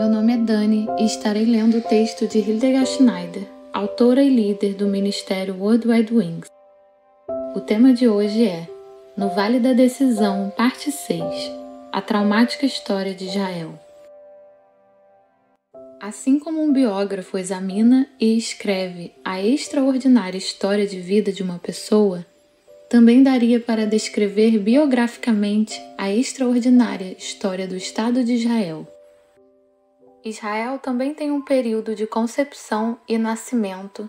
Meu nome é Dani e estarei lendo o texto de Hildegard Schneider, autora e líder do Ministério World Wide Wings. O tema de hoje é No Vale da Decisão, parte 6, a traumática história de Israel. Assim como um biógrafo examina e escreve a extraordinária história de vida de uma pessoa, também daria para descrever biograficamente a extraordinária história do Estado de Israel. Israel também tem um período de concepção e nascimento,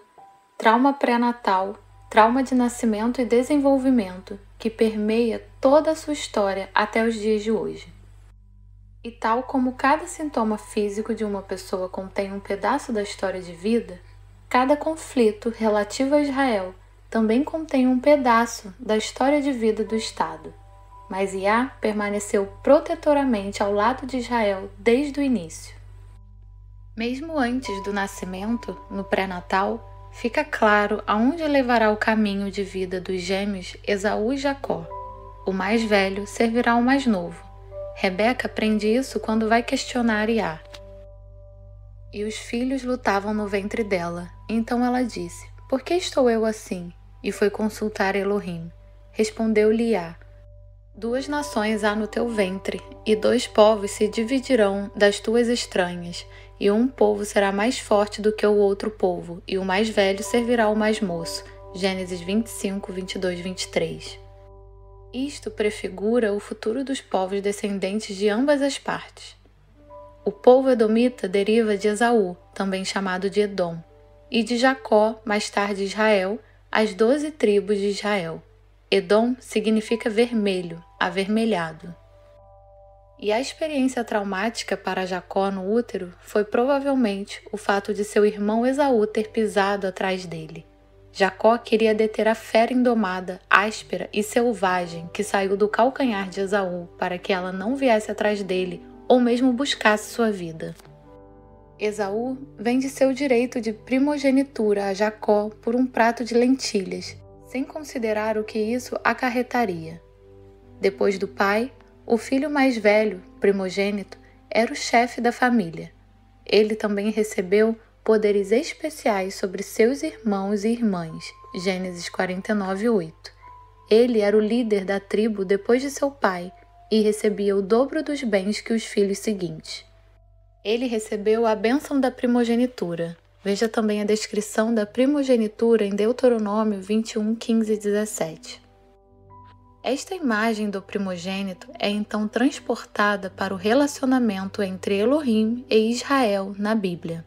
trauma pré-natal, trauma de nascimento e desenvolvimento, que permeia toda a sua história até os dias de hoje. E tal como cada sintoma físico de uma pessoa contém um pedaço da história de vida, cada conflito relativo a Israel também contém um pedaço da história de vida do Estado. Mas Yah permaneceu protetoramente ao lado de Israel desde o início. Mesmo antes do nascimento, no pré-natal, fica claro aonde levará o caminho de vida dos gêmeos Esaú e Jacó. O mais velho servirá ao mais novo. Rebeca aprende isso quando vai questionar Yah. E os filhos lutavam no ventre dela. Então ela disse: "Por que estou eu assim?" E foi consultar Elohim. Respondeu-lhe Yah: "2 nações há no teu ventre, e 2 povos se dividirão das tuas estranhas, e um povo será mais forte do que o outro povo, e o mais velho servirá ao mais moço." Gênesis 25, 22, 23. Isto prefigura o futuro dos povos descendentes de ambas as partes. O povo edomita deriva de Esaú, também chamado de Edom, e de Jacó, mais tarde Israel, as 12 tribos de Israel. Edom significa vermelho, avermelhado. E a experiência traumática para Jacó no útero foi provavelmente o fato de seu irmão Esaú ter pisado atrás dele. Jacó queria deter a fera indomada, áspera e selvagem que saiu do calcanhar de Esaú para que ela não viesse atrás dele ou mesmo buscasse sua vida. Esaú vende seu direito de primogenitura a Jacó por um prato de lentilhas, sem considerar o que isso acarretaria. Depois do pai, o filho mais velho, primogênito, era o chefe da família. Ele também recebeu poderes especiais sobre seus irmãos e irmãs. Gênesis 49:8. Ele era o líder da tribo depois de seu pai e recebia o dobro dos bens que os filhos seguintes. Ele recebeu a bênção da primogenitura. Veja também a descrição da primogenitura em Deuteronômio 21, 15 e 17. Esta imagem do primogênito é então transportada para o relacionamento entre Elohim e Israel na Bíblia.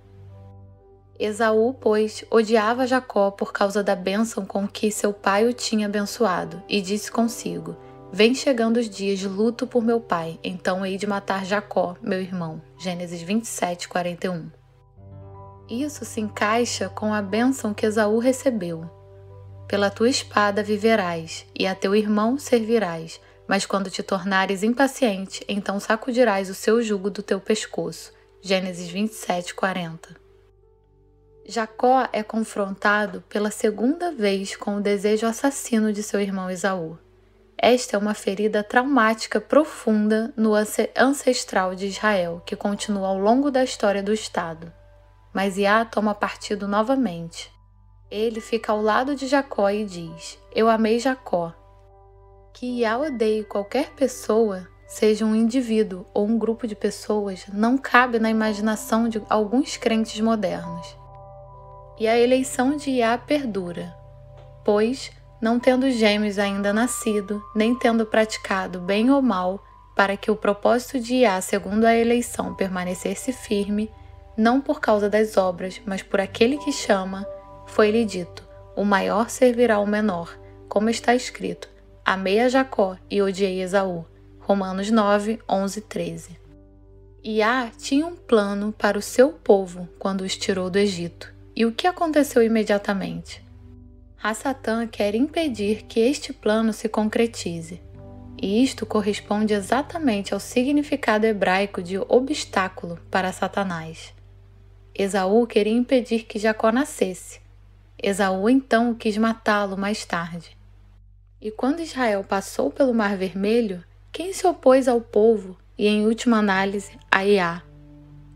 Esaú, pois, odiava Jacó por causa da bênção com que seu pai o tinha abençoado, e disse consigo: "Vem chegando os dias de luto por meu pai, então hei de matar Jacó, meu irmão." Gênesis 27, 41. Isso se encaixa com a bênção que Esaú recebeu. "Pela tua espada viverás, e a teu irmão servirás, mas quando te tornares impaciente, então sacudirás o seu jugo do teu pescoço." Gênesis 27, 40. Jacó é confrontado pela segunda vez com o desejo assassino de seu irmão Esaú. Esta é uma ferida traumática profunda no ancestral de Israel, que continua ao longo da história do Estado. Mas Yah toma partido novamente. Ele fica ao lado de Jacó e diz: "Eu amei Jacó." Que Yah odeie qualquer pessoa, seja um indivíduo ou um grupo de pessoas, não cabe na imaginação de alguns crentes modernos. E a eleição de Yah perdura, pois, não tendo gêmeos ainda nascido, nem tendo praticado bem ou mal, para que o propósito de Yah, segundo a eleição, permanecesse firme, não por causa das obras, mas por aquele que chama, foi-lhe dito: "O maior servirá ao menor", como está escrito: "Amei a Jacó e odiei Esaú." Romanos 9, 11 e 13. Yah tinha um plano para o seu povo quando os tirou do Egito. E o que aconteceu imediatamente? Satã quer impedir que este plano se concretize. E isto corresponde exatamente ao significado hebraico de obstáculo para Satanás. Esaú queria impedir que Jacó nascesse. Esaú então quis matá-lo mais tarde. E quando Israel passou pelo Mar Vermelho, quem se opôs ao povo e, em última análise, a Yah?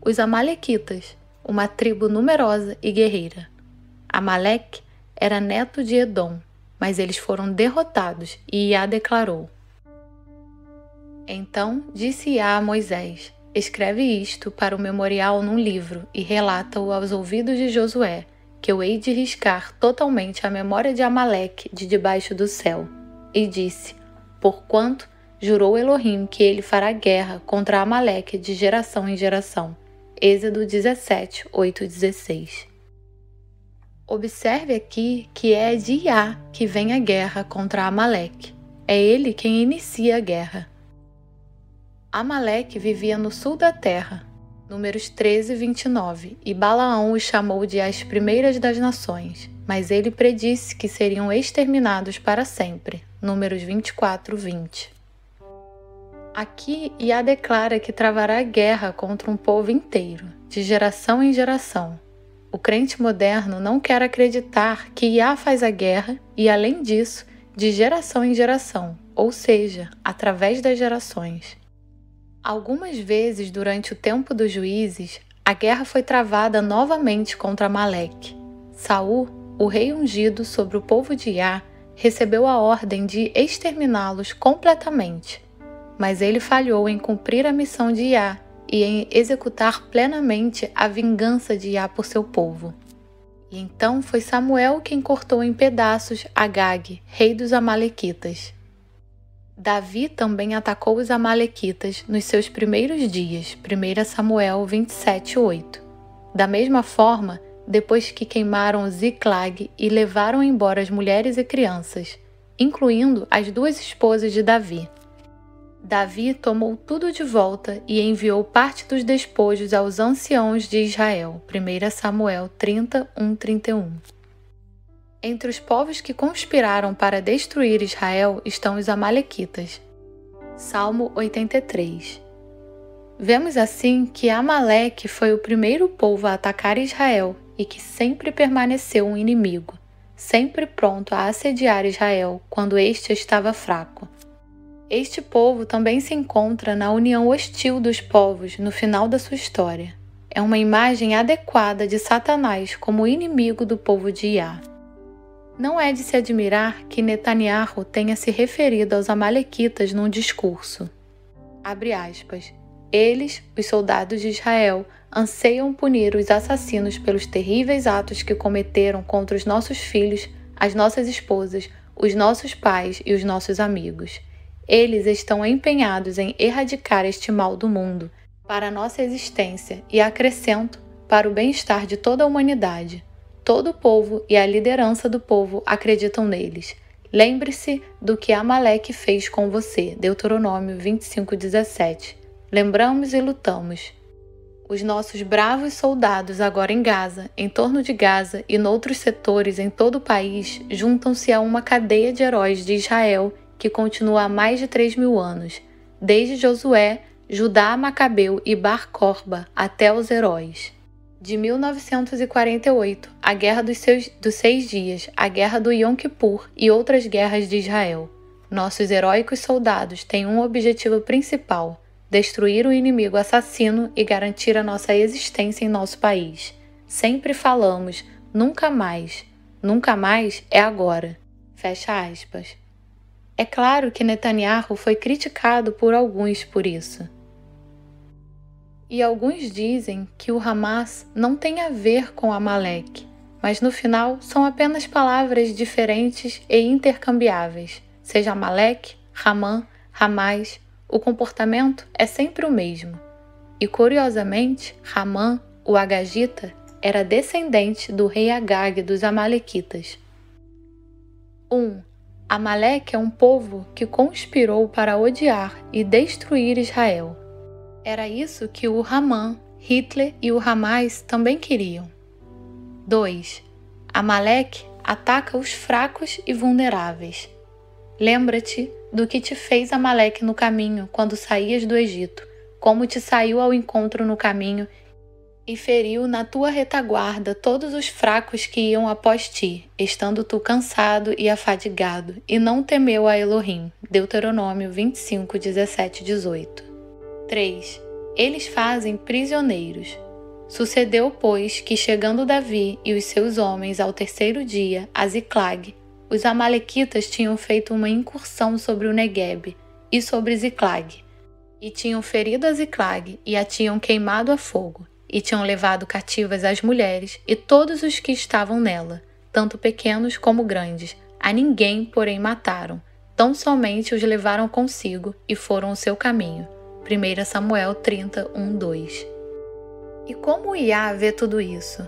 os Amalequitas, uma tribo numerosa e guerreira. Amaleque era neto de Edom, mas eles foram derrotados e Iá declarou: Então disse Iá a Moisés: Escreve isto para o memorial num livro e relata-o aos ouvidos de Josué, que eu hei de riscar totalmente a memória de Amaleque de debaixo do céu. E disse: Porquanto jurou Elohim que ele fará guerra contra Amaleque de geração em geração. Êxodo 17, 8 e 16. Observe aqui que é de Iá que vem a guerra contra Amaleque. É ele quem inicia a guerra. Amaleque vivia no sul da terra, Números 13, 29, e Balaão os chamou de as primeiras das nações, mas ele predisse que seriam exterminados para sempre, Números 24, 20. Aqui Iá declara que travará guerra contra um povo inteiro, de geração em geração. O crente moderno não quer acreditar que Iá faz a guerra e, além disso, de geração em geração, ou seja, através das gerações. Algumas vezes durante o tempo dos juízes, a guerra foi travada novamente contra Amaleque. Saul, o rei ungido sobre o povo de Iá, recebeu a ordem de exterminá-los completamente, mas ele falhou em cumprir a missão de Iá e em executar plenamente a vingança de Iá por seu povo. E então foi Samuel quem cortou em pedaços Agag, rei dos Amalequitas. Davi também atacou os Amalequitas nos seus primeiros dias, 1 Samuel 27, 8. Da mesma forma, depois que queimaram Ziclag e levaram embora as mulheres e crianças, incluindo as duas esposas de Davi. Davi tomou tudo de volta e enviou parte dos despojos aos anciãos de Israel, 1 Samuel 30, 1-31. Entre os povos que conspiraram para destruir Israel estão os Amalequitas. Salmo 83. Vemos assim que Amaleque foi o primeiro povo a atacar Israel e que sempre permaneceu um inimigo, sempre pronto a assediar Israel quando este estava fraco. Este povo também se encontra na união hostil dos povos no final da sua história. É uma imagem adequada de Satanás como inimigo do povo de Iá. Não é de se admirar que Netanyahu tenha se referido aos Amalequitas num discurso. Abre aspas. Eles, os soldados de Israel, anseiam punir os assassinos pelos terríveis atos que cometeram contra os nossos filhos, as nossas esposas, os nossos pais e os nossos amigos. Eles estão empenhados em erradicar este mal do mundo, para a nossa existência e, acrescento, para o bem-estar de toda a humanidade. Todo o povo e a liderança do povo acreditam neles. Lembre-se do que Amaleque fez com você. Deuteronômio 25:17. Lembramos e lutamos. Os nossos bravos soldados agora em Gaza, em torno de Gaza e noutros setores em todo o país, juntam-se a uma cadeia de heróis de Israel que continua há mais de 3.000 anos, desde Josué, Judá Macabeu e Bar Corba até os heróis. De 1948, a Guerra dos 6 Dias, a Guerra do Yom Kippur e outras guerras de Israel. Nossos heróicos soldados têm um objetivo principal: destruir o inimigo assassino e garantir a nossa existência em nosso país. Sempre falamos, nunca mais. Nunca mais é agora. Fecha aspas. É claro que Netanyahu foi criticado por alguns por isso. E alguns dizem que o Hamas não tem a ver com Amaleque, mas no final são apenas palavras diferentes e intercambiáveis. Seja Amaleque, Ramã, Hamas, o comportamento é sempre o mesmo. E curiosamente, Ramã, o Agagita, era descendente do rei Agag dos Amalequitas. 1. Amaleque é um povo que conspirou para odiar e destruir Israel. Era isso que o Ramã, Hitler e o Hamas também queriam. 2. Amaleque ataca os fracos e vulneráveis. Lembra-te do que te fez Amaleque no caminho quando saías do Egito, como te saiu ao encontro no caminho e feriu na tua retaguarda todos os fracos que iam após ti, estando tu cansado e afadigado, e não temeu a Elohim. Deuteronômio 25, 17, 18. 3. Eles fazem prisioneiros. Sucedeu, pois, que chegando Davi e os seus homens ao terceiro dia a Ziclag, os amalequitas tinham feito uma incursão sobre o Neguebe e sobre Ziclag, e tinham ferido a Ziclag e a tinham queimado a fogo, e tinham levado cativas as mulheres e todos os que estavam nela, tanto pequenos como grandes. A ninguém, porém, mataram, tão somente os levaram consigo e foram o seu caminho. 1 Samuel 30:1-2. E como Iá vê tudo isso?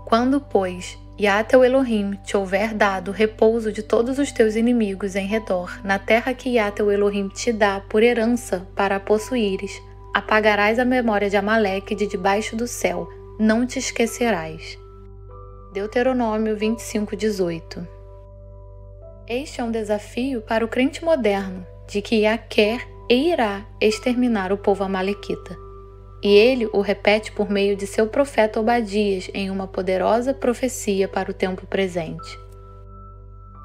Quando, pois, Iá teu Elohim te houver dado repouso de todos os teus inimigos em redor, na terra que Iá teu Elohim te dá por herança para a possuíres, apagarás a memória de Amaleque de debaixo do céu, não te esquecerás. Deuteronômio 25:18. Este é um desafio para o crente moderno, de que Iá quer e irá exterminar o povo amalequita. E ele o repete por meio de seu profeta Obadias em uma poderosa profecia para o tempo presente.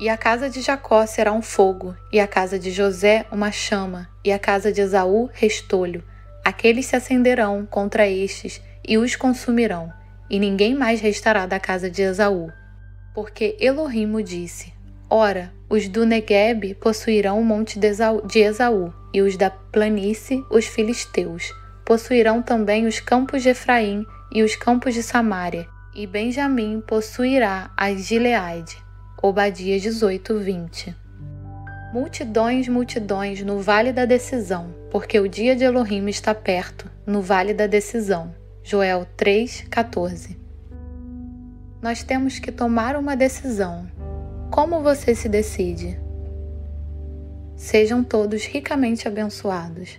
E a casa de Jacó será um fogo, e a casa de José uma chama, e a casa de Esaú restolho. Aqueles se acenderão contra estes e os consumirão, e ninguém mais restará da casa de Esaú. Porque Elohim o disse: ora, os do Neguebe possuirão o monte de Esaú, e os da planície os filisteus. Possuirão também os campos de Efraim e os campos de Samária, e Benjamim possuirá as Gileade. Obadias 18:20. Multidões, multidões no vale da decisão, porque o dia de Elohim está perto, no vale da decisão. Joel 3:14. Nós temos que tomar uma decisão. Como você se decide? Sejam todos ricamente abençoados.